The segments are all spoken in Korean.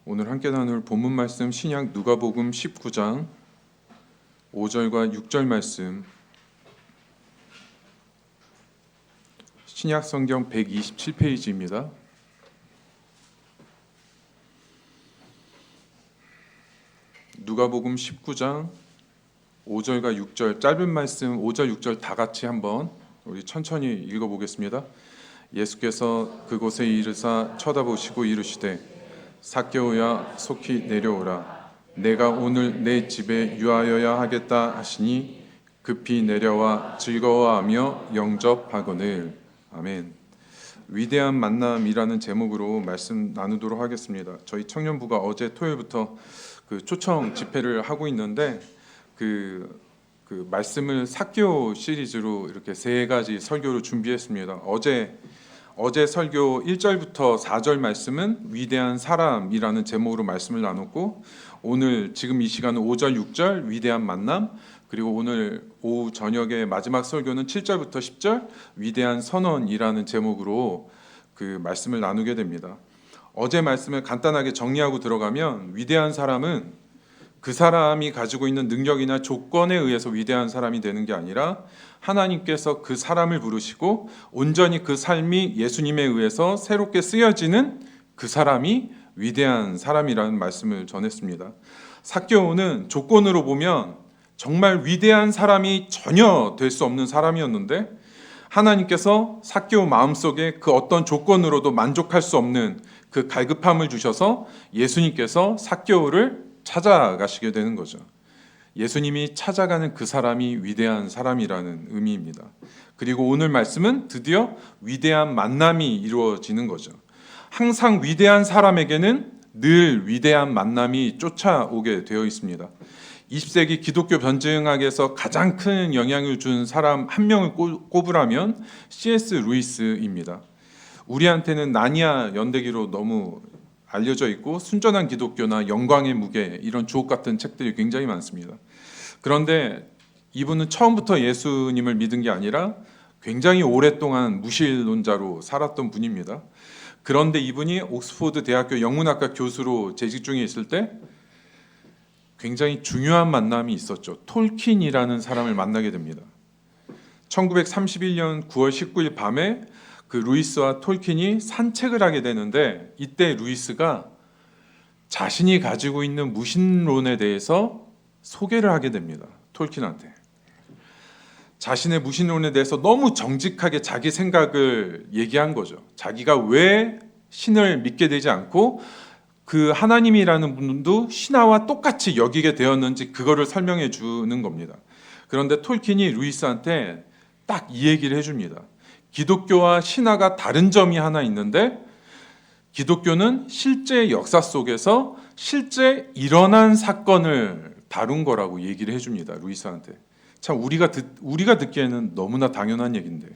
오늘 함께 나눌 본문 말씀 신약 누가복음 19장 5절과 6절 말씀, 신약 성경 127페이지입니다. 누가복음 19장 5절과 6절, 짧은 말씀 5절 6절 다 같이 한번 우리 천천히 읽어보겠습니다. 예수께서 그곳에 이르사 쳐다보시고 이르시되 삭개오야 속히 내려오라. 내가 오늘 내 집에 유하여야 하겠다 하시니 급히 내려와 즐거워하며 영접하거늘. 아멘. 위대한 만남이라는 제목으로 말씀 나누도록 하겠습니다. 저희 청년부가 어제 토요일부터 초청 집회를 하고 있는데 그 말씀을 삭개오 시리즈로 이렇게 세 가지 설교를 준비했습니다. 어제 설교 1절부터 4절 말씀은 위대한 사람이라는 제목으로 말씀을 나눴고, 오늘 지금 이 시간은 5절 6절 위대한 만남, 그리고 오늘 오후 저녁에 마지막 설교는 7절부터 10절 위대한 선언이라는 제목으로 그 말씀을 나누게 됩니다. 어제 말씀을 간단하게 정리하고 들어가면, 위대한 사람은 그 사람이 가지고 있는 능력이나 조건에 의해서 위대한 사람이 되는 게 아니라 하나님께서 그 사람을 부르시고 온전히 그 삶이 예수님에 의해서 새롭게 쓰여지는 그 사람이 위대한 사람이라는 말씀을 전했습니다. 삭개오는 조건으로 보면 정말 위대한 사람이 전혀 될 수 없는 사람이었는데, 하나님께서 삭개오 마음속에 그 어떤 조건으로도 만족할 수 없는 그 갈급함을 주셔서 예수님께서 삭개오를 찾아가시게 되는 거죠. 예수님이 찾아가는 그 사람이 위대한 사람이라는 의미입니다. 그리고 오늘 말씀은 드디어 위대한 만남이 이루어지는 거죠. 항상 위대한 사람에게는 늘 위대한 만남이 쫓아오게 되어 있습니다. 20세기 기독교 변증학에서 가장 큰 영향을 준 사람 한 명을 꼽으라면 C.S. 루이스입니다. 우리한테는 나니아 연대기로 너무 알려져 있고, 순전한 기독교나 영광의 무게, 이런 주옥 같은 책들이 굉장히 많습니다. 그런데 이분은 처음부터 예수님을 믿은 게 아니라 굉장히 오랫동안 무신론자로 살았던 분입니다. 그런데 이분이 옥스포드 대학교 영문학과 교수로 재직 중에 있을 때 굉장히 중요한 만남이 있었죠. 톨킨이라는 사람을 만나게 됩니다. 1931년 9월 19일 밤에 그 루이스와 톨킨이 산책을 하게 되는데, 이때 루이스가 자신이 가지고 있는 무신론에 대해서 소개를 하게 됩니다. 톨킨한테 자신의 무신론에 대해서 너무 정직하게 자기 생각을 얘기한 거죠. 자기가 왜 신을 믿게 되지 않고 그 하나님이라는 분도 신하와 똑같이 여기게 되었는지 그거를 설명해 주는 겁니다. 그런데 톨킨이 루이스한테 딱 이 얘기를 해줍니다. 기독교와 신화가 다른 점이 하나 있는데, 기독교는 실제 역사 속에서 실제 일어난 사건을 다룬 거라고 얘기를 해줍니다. 루이스한테. 참 우리가 듣기에는 너무나 당연한 얘기인데,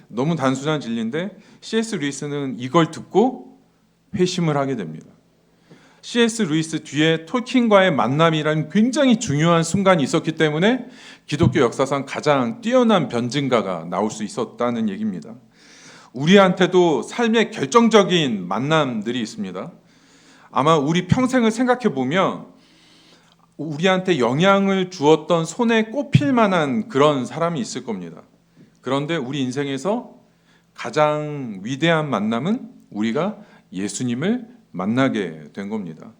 너무 단순한 진리인데, C.S. 루이스는 이걸 듣고 회심을 하게 됩니다. C.S. 루이스 뒤에 톨킨과의 만남이라는 굉장히 중요한 순간이 있었기 때문에 기독교 역사상 가장 뛰어난 변증가가 나올 수 있었다는 얘기입니다. 우리한테도 삶의 결정적인 만남들이 있습니다. 아마 우리 평생을 생각해 보면 우리한테 영향을 주었던 손에 꼽힐 만한 그런 사람이 있을 겁니다. 그런데 우리 인생에서 가장 위대한 만남은 우리가 예수님을 만나게 된 겁니다.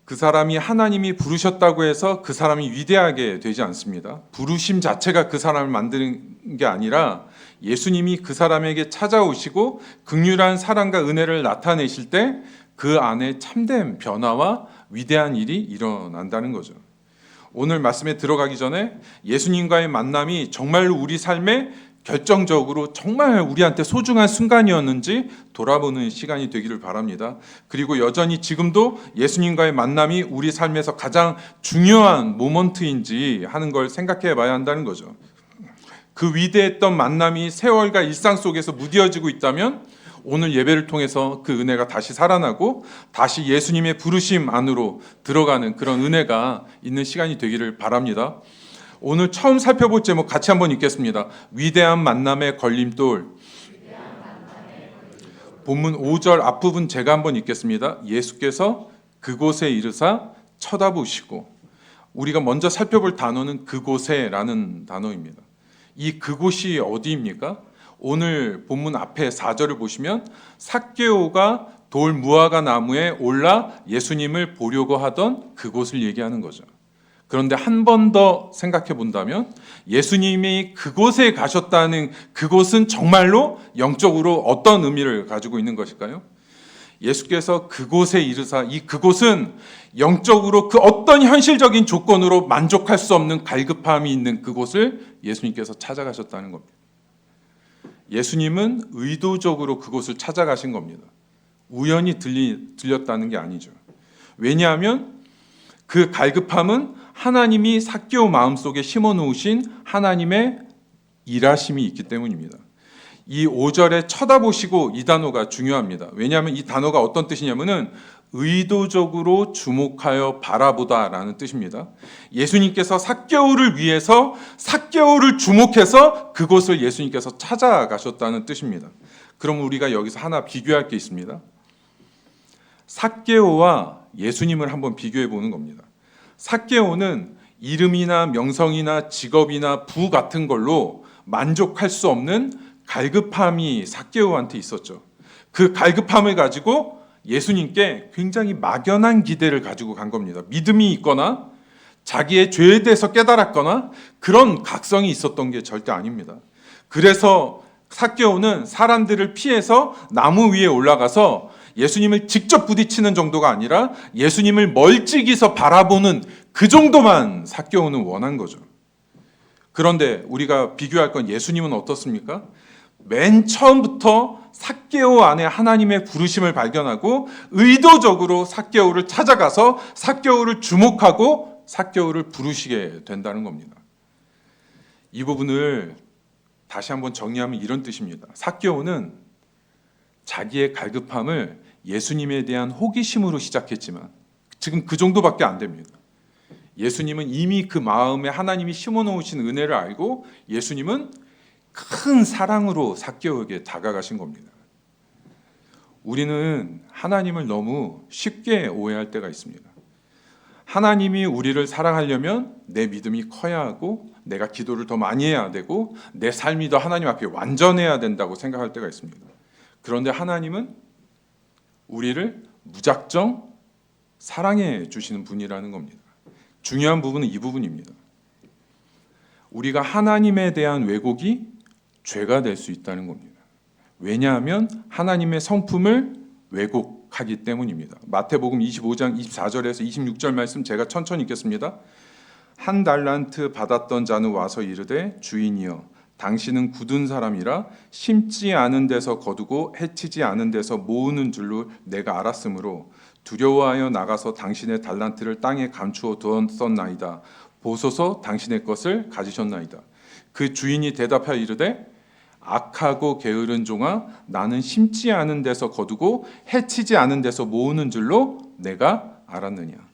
그 사람이 하나님이 부르셨다고 해서 그 사람이 위대하게 되지 않습니다. 부르심 자체가 그 사람을 만드는 게 아니라 예수님이 그 사람에게 찾아오시고 극률한 사랑과 은혜를 나타내실 때 그 안에 참된 변화와 위대한 일이 일어난다는 거죠. 오늘 말씀에 들어가기 전에 예수님과의 만남이 정말로 우리 삶에 결정적으로 정말 우리한테 소중한 순간이었는지 돌아보는 시간이 되기를 바랍니다. 그리고 여전히 지금도 예수님과의 만남이 우리 삶에서 가장 중요한 모먼트인지 하는 걸 생각해 봐야 한다는 거죠. 그 위대했던 만남이 세월과 일상 속에서 무뎌지고 있다면 오늘 예배를 통해서 그 은혜가 다시 살아나고 다시 예수님의 부르심 안으로 들어가는 그런 은혜가 있는 시간이 되기를 바랍니다. 오늘 처음 살펴볼 제목 같이 한번 읽겠습니다. 위대한 만남의 걸림돌. 본문 5절 앞부분 제가 한번 읽겠습니다. 예수께서 그곳에 이르사 쳐다보시고, 우리가 먼저 살펴볼 단어는 그곳에라는 단어입니다. 이 그곳이 어디입니까? 오늘 본문 앞에 4절을 보시면 삭개오가 돌 무화과 나무에 올라 예수님을 보려고 하던 그곳을 얘기하는 거죠. 그런데 한 번 더 생각해 본다면 예수님이 그곳에 가셨다는 그곳은 정말로 영적으로 어떤 의미를 가지고 있는 것일까요? 예수께서 그곳에 이르사, 이 그곳은 영적으로 그 어떤 현실적인 조건으로 만족할 수 없는 갈급함이 있는 그곳을 예수님께서 찾아가셨다는 겁니다. 예수님은 의도적으로 그곳을 찾아가신 겁니다. 우연히 들렸다는 게 아니죠. 왜냐하면 그 갈급함은 하나님이 삭개오 마음속에 심어놓으신 하나님의 일하심이 있기 때문입니다. 이 5절에 쳐다보시고 이 단어가 중요합니다. 왜냐하면 이 단어가 어떤 뜻이냐면은 의도적으로 주목하여 바라보다라는 뜻입니다. 예수님께서 삭개오를 위해서 삭개오를 주목해서 그곳을 예수님께서 찾아가셨다는 뜻입니다. 그럼 우리가 여기서 하나 비교할 게 있습니다. 삭개오와 예수님을 한번 비교해 보는 겁니다. 삭개오는 이름이나 명성이나 직업이나 부 같은 걸로 만족할 수 없는 갈급함이 삭개오한테 있었죠. 그 갈급함을 가지고 예수님께 굉장히 막연한 기대를 가지고 간 겁니다. 믿음이 있거나 자기의 죄에 대해서 깨달았거나 그런 각성이 있었던 게 절대 아닙니다. 그래서 삭개오는 사람들을 피해서 나무 위에 올라가서 예수님을 직접 부딪히는 정도가 아니라 예수님을 멀찍이서 바라보는 그 정도만 삭개오는 원한 거죠. 그런데 우리가 비교할 건 예수님은 어떻습니까? 맨 처음부터 삭개오 안에 하나님의 부르심을 발견하고 의도적으로 삭개오를 찾아가서 삭개오를 주목하고 삭개오를 부르시게 된다는 겁니다. 이 부분을 다시 한번 정리하면 이런 뜻입니다. 삭개오는 자기의 갈급함을 예수님에 대한 호기심으로 시작했지만 지금 그 정도밖에 안 됩니다. 예수님은 이미 그 마음에 하나님이 심어놓으신 은혜를 알고 예수님은 큰 사랑으로 삭개오에게 다가가신 겁니다. 우리는 하나님을 너무 쉽게 오해할 때가 있습니다. 하나님이 우리를 사랑하려면 내 믿음이 커야 하고 내가 기도를 더 많이 해야 되고 내 삶이 더 하나님 앞에 완전해야 된다고 생각할 때가 있습니다. 그런데 하나님은 우리를 무작정 사랑해 주시는 분이라는 겁니다. 중요한 부분은 이 부분입니다. 우리가 하나님에 대한 왜곡이 죄가 될 수 있다는 겁니다. 왜냐하면 하나님의 성품을 왜곡하기 때문입니다. 마태복음 25장 24절에서 26절 말씀 제가 천천히 읽겠습니다. 한 달란트 받았던 자는 와서 이르되 주인이여 당신은 굳은 사람이라 심지 않은 데서 거두고 해치지 않은 데서 모으는 줄로 내가 알았으므로 두려워하여 나가서 당신의 달란트를 땅에 감추어 두었었나이다. 보소서 당신의 것을 가지셨나이다. 그 주인이 대답하여 이르되 악하고 게으른 종아 나는 심지 않은 데서 거두고 해치지 않은 데서 모으는 줄로 내가 알았느냐.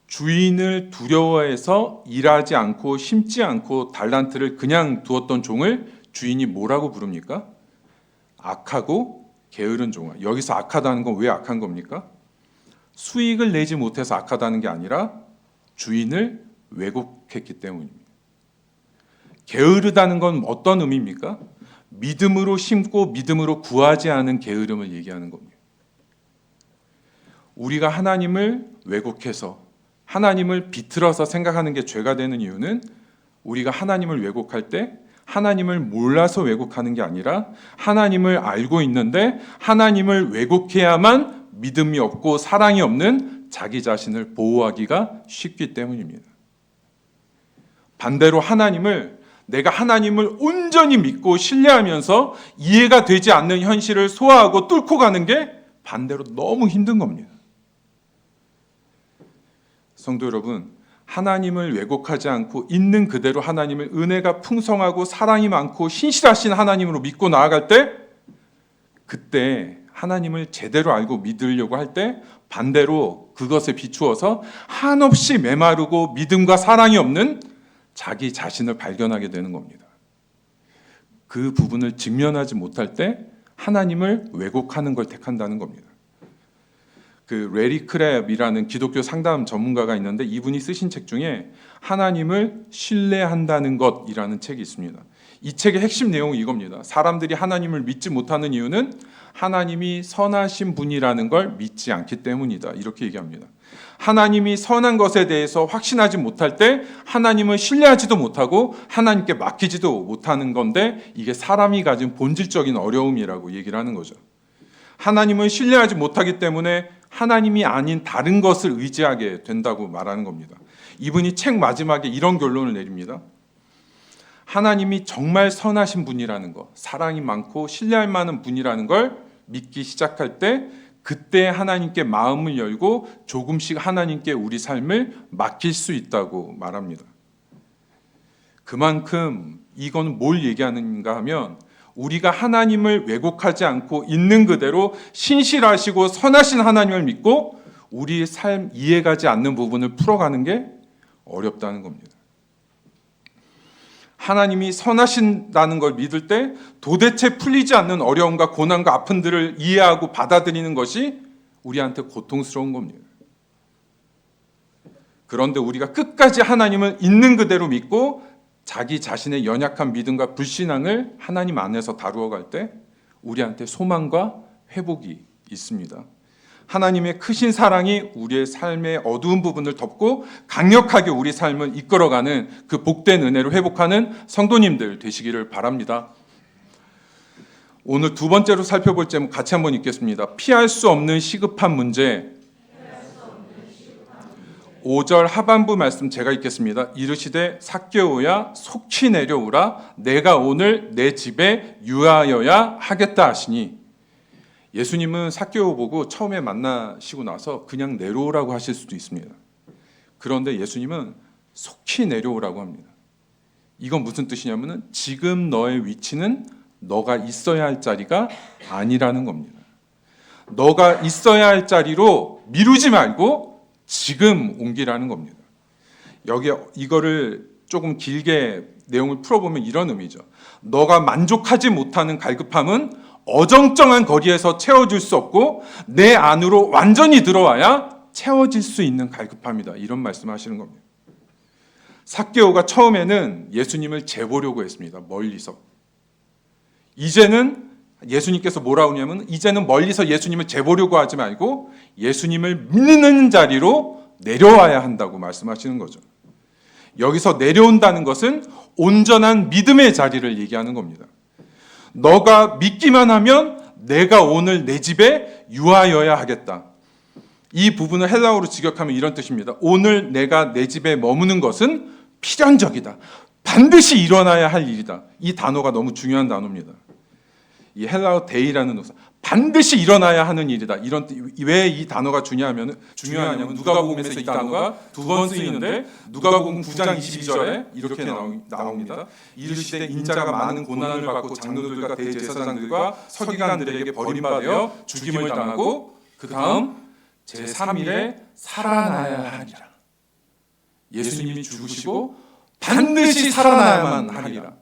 주인을 두려워해서 일하지 않고 심지 않고 달란트를 그냥 두었던 종을 주인이 뭐라고 부릅니까? 악하고 게으른 종아. 여기서 악하다는 건 왜 악한 겁니까? 수익을 내지 못해서 악하다는 게 아니라 주인을 왜곡했기 때문입니다. 게으르다는 건 어떤 의미입니까? 믿음으로 심고 믿음으로 구하지 않은 게으름을 얘기하는 겁니다. 우리가 하나님을 왜곡해서 하나님을 비틀어서 생각하는 게 죄가 되는 이유는 우리가 하나님을 왜곡할 때 하나님을 몰라서 왜곡하는 게 아니라 하나님을 알고 있는데 하나님을 왜곡해야만 믿음이 없고 사랑이 없는 자기 자신을 보호하기가 쉽기 때문입니다. 반대로 내가 하나님을 온전히 믿고 신뢰하면서 이해가 되지 않는 현실을 소화하고 뚫고 가는 게 반대로 너무 힘든 겁니다. 성도 여러분, 하나님을 왜곡하지 않고 있는 그대로 하나님을 은혜가 풍성하고 사랑이 많고 신실하신 하나님으로 믿고 나아갈 때 그때 하나님을 제대로 알고 믿으려고 할 때 반대로 그것에 비추어서 한없이 메마르고 믿음과 사랑이 없는 자기 자신을 발견하게 되는 겁니다. 그 부분을 직면하지 못할 때 하나님을 왜곡하는 걸 택한다는 겁니다. 그 레리 크랩이라는 기독교 상담 전문가가 있는데 이분이 쓰신 책 중에 하나님을 신뢰한다는 것이라는 책이 있습니다. 이 책의 핵심 내용은 이겁니다. 사람들이 하나님을 믿지 못하는 이유는 하나님이 선하신 분이라는 걸 믿지 않기 때문이다. 이렇게 얘기합니다. 하나님이 선한 것에 대해서 확신하지 못할 때 하나님을 신뢰하지도 못하고 하나님께 맡기지도 못하는 건데 이게 사람이 가진 본질적인 어려움이라고 얘기를 하는 거죠. 하나님을 신뢰하지 못하기 때문에 하나님이 아닌 다른 것을 의지하게 된다고 말하는 겁니다. 이분이 책 마지막에 이런 결론을 내립니다. 하나님이 정말 선하신 분이라는 것, 사랑이 많고 신뢰할 만한 분이라는 걸 믿기 시작할 때 그때 하나님께 마음을 열고 조금씩 하나님께 우리 삶을 맡길 수 있다고 말합니다. 그만큼 이건 뭘 얘기하는가 하면 우리가 하나님을 왜곡하지 않고 있는 그대로 신실하시고 선하신 하나님을 믿고 우리의 삶 이해가지 않는 부분을 풀어가는 게 어렵다는 겁니다. 하나님이 선하신다는 걸 믿을 때 도대체 풀리지 않는 어려움과 고난과 아픔들을 이해하고 받아들이는 것이 우리한테 고통스러운 겁니다. 그런데 우리가 끝까지 하나님을 있는 그대로 믿고 자기 자신의 연약한 믿음과 불신앙을 하나님 안에서 다루어 갈 때 우리한테 소망과 회복이 있습니다. 하나님의 크신 사랑이 우리의 삶의 어두운 부분을 덮고 강력하게 우리 삶을 이끌어가는 그 복된 은혜로 회복하는 성도님들 되시기를 바랍니다. 오늘 두 번째로 살펴볼 제목 같이 한번 읽겠습니다. 피할 수 없는 시급한 문제. 5절 하반부 말씀 제가 읽겠습니다. 이르시되 삭개오야 속히 내려오라 내가 오늘 내 집에 유하여야 하겠다 하시니 예수님은 삭개오 보고 처음에 만나시고 나서 그냥 내려오라고 하실 수도 있습니다. 그런데 예수님은 속히 내려오라고 합니다. 이건 무슨 뜻이냐면 지금 너의 위치는 너가 있어야 할 자리가 아니라는 겁니다. 너가 있어야 할 자리로 미루지 말고 지금 옮기라는 겁니다. 여기 이거를 조금 길게 내용을 풀어보면 이런 의미죠. 너가 만족하지 못하는 갈급함은 어정쩡한 거리에서 채워질 수 없고 내 안으로 완전히 들어와야 채워질 수 있는 갈급함이다. 이런 말씀하시는 겁니다. 삭개오가 처음에는 예수님을 재보려고 했습니다. 멀리서. 이제는 예수님께서 뭐라고 하냐면 이제는 멀리서 예수님을 재보려고 하지 말고 예수님을 믿는 자리로 내려와야 한다고 말씀하시는 거죠. 여기서 내려온다는 것은 온전한 믿음의 자리를 얘기하는 겁니다. 너가 믿기만 하면 내가 오늘 내 집에 유하여야 하겠다. 이 부분을 헬라어로 직역하면 이런 뜻입니다. 오늘 내가 내 집에 머무는 것은 필연적이다. 반드시 일어나야 할 일이다. 이 단어가 너무 중요한 단어입니다. 이 헬라어 데이라는 동사 반드시 일어나야 하는 일이다. 이런 왜 이 단어가 중요하냐면 누가복음에서 이 단어가 두 번 쓰이는데 누가복음 9장 22절에 이렇게 나옵니다. 이르시되 인자가 많은 고난을 받고 장로들과 대제사장들과 서기관들에게 버림받아 죽임을 당하고 그 다음 제3일에 살아나야 하리라. 예수님이 죽으시고 반드시 살아나야만 하리라.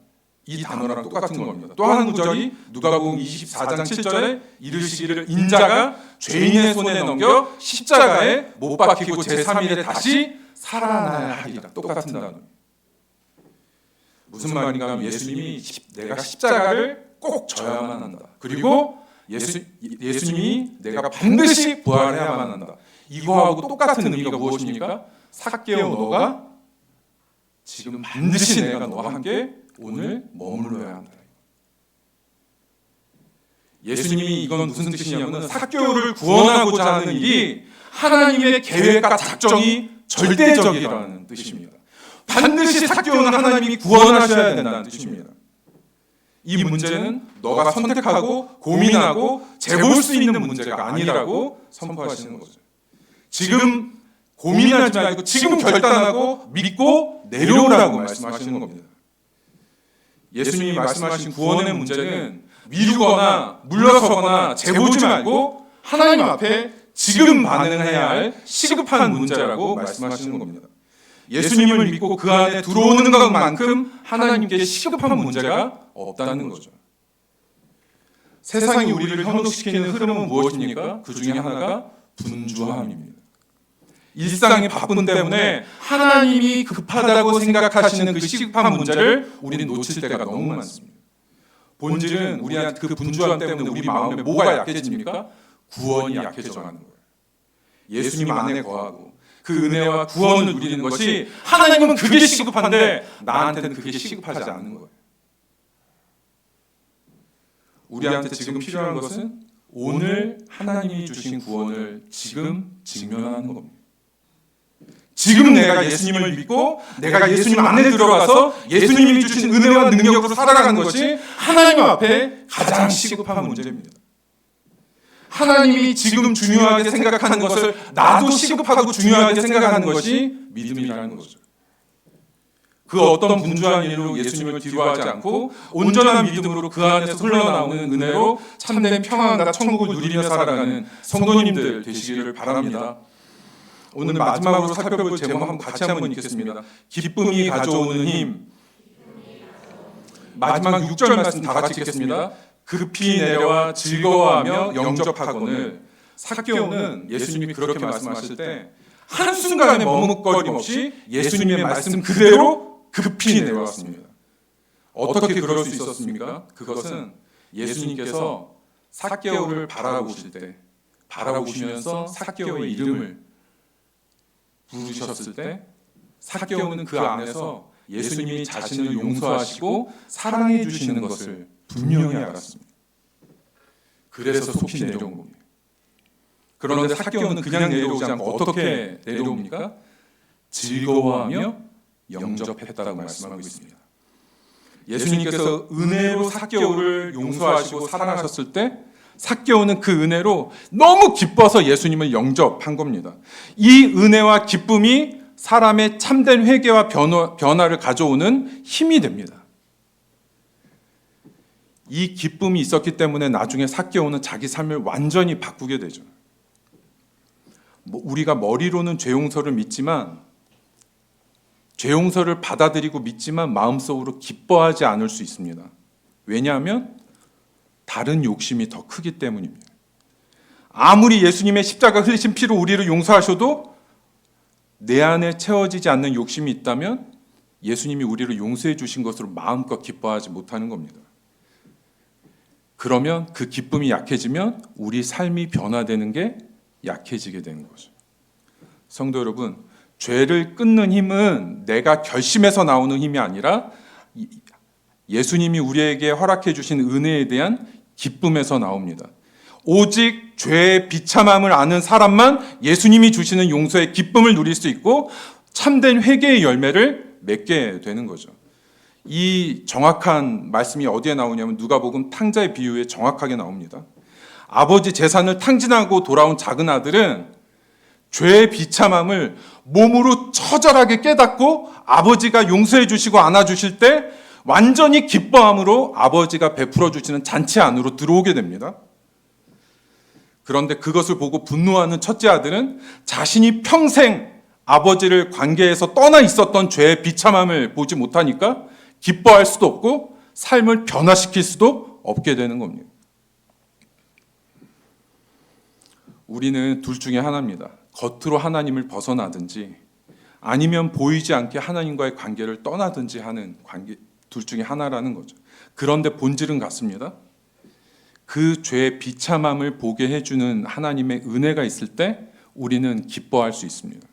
이 단어랑 똑같은 겁니다. 또 한 구절이 누가복음 24장 7절에 이르시기를 인자가 죄인의 손에 넘겨 십자가에 못 박히고 제3일에 다시 살아나야 하리라. 똑같은 단어입니다. 무슨 말인가 하면 예수님이 내가 십자가를 꼭 져야만 한다. 그리고 예수님이 내가 반드시 부활해야만 한다. 이거하고 똑같은 의미가 무엇입니까? 삭개오 너가 지금 반드시 내가 너와 함께 오늘 머물러야 한다. 예수님이 이건 무슨 뜻이냐면 삭개오를 구원하고자 하는 일이 하나님의 계획과 작정이 절대적이라는 뜻입니다. 반드시 삭개오는 하나님이 구원하셔야 된다는 뜻입니다. 이 문제는 너가 선택하고 고민하고 재볼 수 있는 문제가 아니라고 선포하시는 거죠. 지금 고민하지 말고 지금 결단하고 믿고 내려오라고 말씀하시는 겁니다. 예수님이 말씀하신 구원의 문제는 미루거나 물러서거나 재보지 말고 하나님 앞에 지금 반응해야 할 시급한 문제라고 말씀하시는 겁니다. 예수님을 믿고 그 안에 들어오는 것만큼 하나님께 시급한 문제가 없다는 거죠. 세상이 우리를 현혹시키는 흐름은 무엇입니까? 그 중에 하나가 분주함입니다. 일상의 바쁨 때문에 하나님이 급하다고 생각하시는 그 시급한 문제를 우리는 놓칠 때가 너무 많습니다. 본질은 우리한테 그 분주함 때문에 우리 마음에 뭐가 약해집니까? 구원이 약해져가는 거예요. 예수님 안에 거하고 그 은혜와 구원을 누리는 것이 하나님은 그게 시급한데 나한테는 그게 시급하지 않는 거예요. 우리한테 지금 필요한 것은 오늘 하나님이 주신 구원을 지금 직면하는 겁니다. 지금 내가 예수님을 믿고 내가 예수님 안에 들어가서 예수님이 주신 은혜와 능력으로 살아가는 것이 하나님 앞에 가장 시급한 문제입니다. 하나님이 지금 중요하게 생각하는 것을 나도 시급하고 중요하게 생각하는 것이 믿음이라는 거죠. 그 어떤 분주한 일로 예수님을 뒤로하지 않고 온전한 믿음으로 그 안에서 흘러나오는 은혜로 참된 평안과 천국을 누리며 살아가는 성도님들 되시기를 바랍니다. 오늘 마지막으로 살펴볼 제목 한번 같이 한번 읽겠습니다. 기쁨이 가져오는 힘. 마지막 6절 말씀 다 같이 읽겠습니다. 급히 내려와 즐거워하며 영접하거늘. 삭개오는 예수님이 그렇게 말씀하실 때 한순간에 머뭇거림 없이 예수님의 말씀 그대로 급히 내려왔습니다. 어떻게 그럴 수 있었습니까? 그것은 예수님께서 삭개오를 바라보실 때, 바라보시면서 삭개오의 이름을 부르셨을 때 삭개오는 그 안에서 예수님이 자신을 용서하시고 사랑해 주시는 것을 분명히 알았습니다. 그래서 속히 내려온 겁니다. 그런데 삭개오는 그냥 내려오지 않고 어떻게 내려옵니까? 즐거워하며 영접했다고 말씀하고 있습니다. 예수님께서 은혜로 삭개오를 용서하시고 사랑하셨을 때 삭개오는 그 은혜로 너무 기뻐서 예수님을 영접한 겁니다. 이 은혜와 기쁨이 사람의 참된 회개와 변화를 가져오는 힘이 됩니다. 이 기쁨이 있었기 때문에 나중에 삭개오는 자기 삶을 완전히 바꾸게 되죠. 우리가 머리로는 죄 용서를 믿지만 죄 용서를 받아들이고 믿지만 마음속으로 기뻐하지 않을 수 있습니다. 왜냐하면 다른 욕심이 더 크기 때문입니다. 아무리 예수님의 십자가 흘리신 피로 우리를 용서하셔도 내 안에 채워지지 않는 욕심이 있다면 예수님이 우리를 용서해 주신 것으로 마음껏 기뻐하지 못하는 겁니다. 그러면 그 기쁨이 약해지면 우리 삶이 변화되는 게 약해지게 되는 거죠. 성도 여러분, 죄를 끊는 힘은 내가 결심해서 나오는 힘이 아니라 예수님이 우리에게 허락해 주신 은혜에 대한 기쁨에서 나옵니다. 오직 죄의 비참함을 아는 사람만 예수님이 주시는 용서의 기쁨을 누릴 수 있고 참된 회개의 열매를 맺게 되는 거죠. 이 정확한 말씀이 어디에 나오냐면 누가복음 탕자의 비유에 정확하게 나옵니다. 아버지 재산을 탕진하고 돌아온 작은 아들은 죄의 비참함을 몸으로 처절하게 깨닫고 아버지가 용서해 주시고 안아주실 때 완전히 기뻐함으로 아버지가 베풀어 주시는 잔치 안으로 들어오게 됩니다. 그런데 그것을 보고 분노하는 첫째 아들은 자신이 평생 아버지를 관계에서 떠나 있었던 죄의 비참함을 보지 못하니까 기뻐할 수도 없고 삶을 변화시킬 수도 없게 되는 겁니다. 우리는 둘 중에 하나입니다. 겉으로 하나님을 벗어나든지 아니면 보이지 않게 하나님과의 관계를 떠나든지 하는 관계, 둘 중에 하나라는 거죠. 그런데 본질은 같습니다. 그 죄의 비참함을 보게 해주는 하나님의 은혜가 있을 때 우리는 기뻐할 수 있습니다.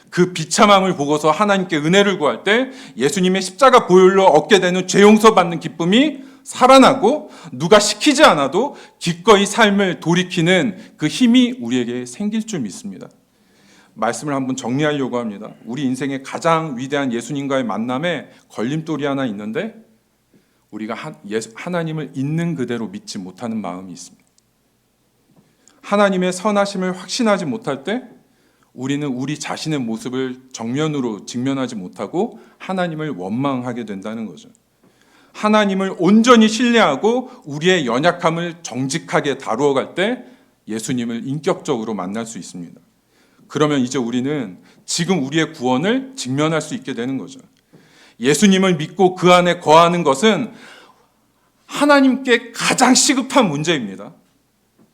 그 비참함을 보고서 하나님께 은혜를 구할 때 예수님의 십자가 보혈로 얻게 되는 죄 용서받는 기쁨이 살아나고 누가 시키지 않아도 기꺼이 삶을 돌이키는 그 힘이 우리에게 생길 줄 믿습니다. 말씀을 한번 정리하려고 합니다. 우리 인생의 가장 위대한 예수님과의 만남에 걸림돌이 하나 있는데 우리가 하나님을 있는 그대로 믿지 못하는 마음이 있습니다. 하나님의 선하심을 확신하지 못할 때 우리는 우리 자신의 모습을 정면으로 직면하지 못하고 하나님을 원망하게 된다는 거죠. 하나님을 온전히 신뢰하고 우리의 연약함을 정직하게 다루어 갈 때 예수님을 인격적으로 만날 수 있습니다. 그러면 이제 우리는 지금 우리의 구원을 직면할 수 있게 되는 거죠. 예수님을 믿고 그 안에 거하는 것은 하나님께 가장 시급한 문제입니다.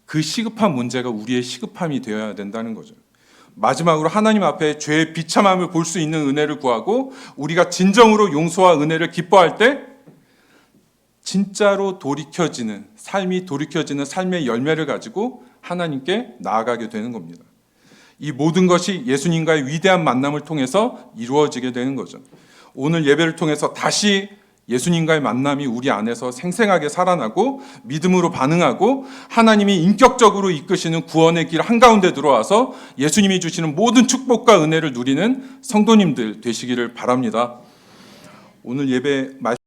그 시급한 문제가 우리의 시급함이 되어야 된다는 거죠. 마지막으로 하나님 앞에 죄의 비참함을 볼 수 있는 은혜를 구하고 우리가 진정으로 용서와 은혜를 기뻐할 때 진짜로 삶이 돌이켜지는 삶의 열매를 가지고 하나님께 나아가게 되는 겁니다. 이 모든 것이 예수님과의 위대한 만남을 통해서 이루어지게 되는 거죠. 오늘 예배를 통해서 다시 예수님과의 만남이 우리 안에서 생생하게 살아나고 믿음으로 반응하고 하나님이 인격적으로 이끄시는 구원의 길 한가운데 들어와서 예수님이 주시는 모든 축복과 은혜를 누리는 성도님들 되시기를 바랍니다. 오늘 예배